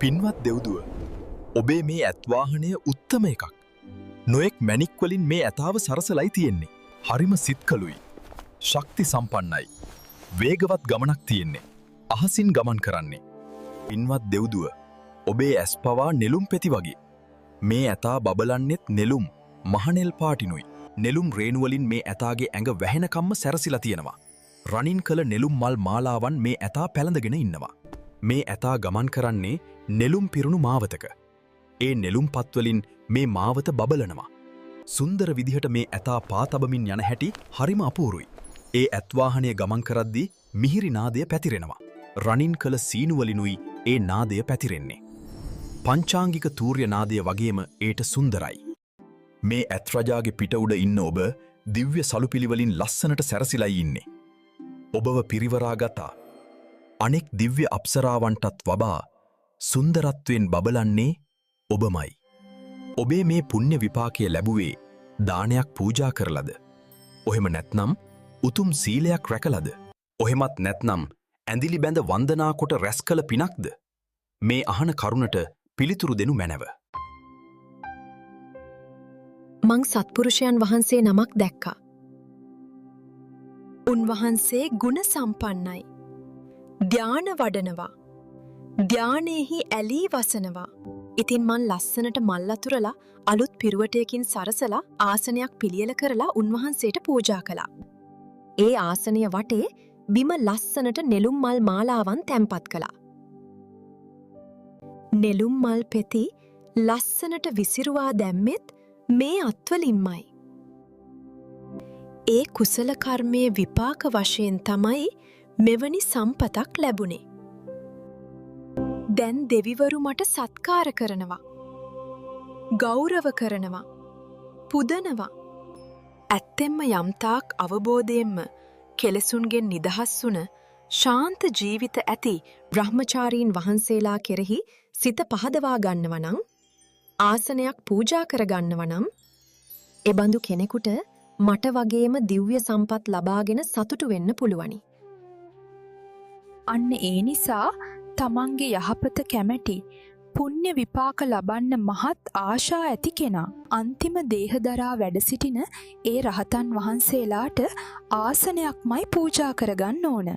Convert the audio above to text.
පින්වත් දෙව්දුව, ඔබේ මේ ඇත්වාහනය උත්තම එකක්. නොයෙක් මැණික්වලින් මේ ඇතාව සරසලයි තියෙන්නේ. හරිම සිත්කලුයි. ශක්ති සම්පන්නයි. වේගවත් ගමනක් තියෙන්නේ. අහසින් ගමන් කරන්නේ. පින්වත් දෙව්දුව, ඔබේ ඇස් පවා නෙළුම් පෙති වගේ. මේ ඇතා බබලන්නෙත් නෙළුම් මහනෙල් පාටිනුයි. නෙළුම් රේණුවලින් මේ ඇතාගේ ඇඟ වැහෙනකම්ම සැරසිලා තියෙනවා. රනින් කළ නෙළුම් මල් මාලාවන් මේ ඇතා පැළඳගෙන ඉන්නවා. මේ ඇතා ගමන් කරන්නේ නෙළුම් පිරුණු මාවතක. ඒ නෙළුම් පත්වලින් මේ මාවත බබලනවා. සුන්දර විදිහට මේ ඇතා පාතබමින් යන හැටි හරිම අපූරුයි. ඒ ඇත්වාහනය ගමන් කරද්දී මිහිරි නාදය පැතිරෙනවා. රනින් කළ සීනුවලිනුයි ඒ නාදය පැතිරෙන්නේ. පංචාංගික තූර්ය නාදය වගේම ඒට සුන්දරයි. මේ ඇත්රජාගේ පිට උඩ ඉන්න ඔබ දිව්‍ය සලුපිලිවලින් ලස්සනට සැරසිලයි ඉන්නේ. ඔබව පිරිවරාගතා අනෙක් දිව්‍ය අප්සරාවන්ටත් වබා සුන්දරත්වයෙන් බබලන්නේ ඔබමයි. ඔබේ මේ පුණ්‍ය විපාකය ලැබුවේ දානයක් පූජා කරලද? ඔහෙම නැත්නම් උතුම් සීලයක් රැකලද? ඔහෙමත් නැත්නම් ඇඳිලි බැඳ වන්දනා කොට රැස් කළ පිනක්ද? මේ අහන කරුණට පිළිතුරු දෙනු මැනව. මං සත්පුරුෂයන් වහන්සේ නමක් දැක්කා. උන්වහන්සේ ගුණ සම්පන්නයි. ධ්‍යාන වඩනවා. ධ්‍යානයෙහි ඇලී වසනවා. ඉතින් මන් ලස්සනට මල් අතුරලා අලුත් පිරුවටයකින් සරසලා ආසනයක් පිළියෙල කරලා උන්වහන්සේට පූජා කළා. ඒ ආසනය වටේ බිම ලස්සනට නෙළුම් මල් මාලාවන් තැන්පත් කළා. නෙළුම් මල් පෙති ලස්සනට විසිරුවා දැම්මෙත් මේ අත්වලින්මයි. ඒ කුසල කර්මයේ විපාක වශයෙන් තමයි මෙවැනි සම්පතක් ලැබුණේ. දැන් දෙවිවරු මට සත්කාර කරනවා. ගෞරව කරනවා. පුදනවා. ඇත්තෙන්ම යම්තාක් අවබෝධයෙන්ම කෙලෙසුන්ගෙන් නිදහස් වුණ ශාන්ත ජීවිත ඇති බ්‍රහ්මචාරීන් වහන්සේලා කෙරෙහි සිත පහදවා ගන්නවනම්, ආසනයක් පූජා කරගන්නවනම්, එබඳු කෙනෙකුට මට වගේම දිව්‍ය සම්පත් ලබාගෙන සතුටු වෙන්න පුළුවනි. අන්න ඒ නිසා තමන්ගේ යහපත කැමැති පුණ්‍ය විපාක ලබන්න මහත් ආශා ඇති කෙනා අන්තිම දේහදරා වැඩ සිටින ඒ රහතන් වහන්සේලාට ආසනයක්මයි පූජා කරගන්න ඕන.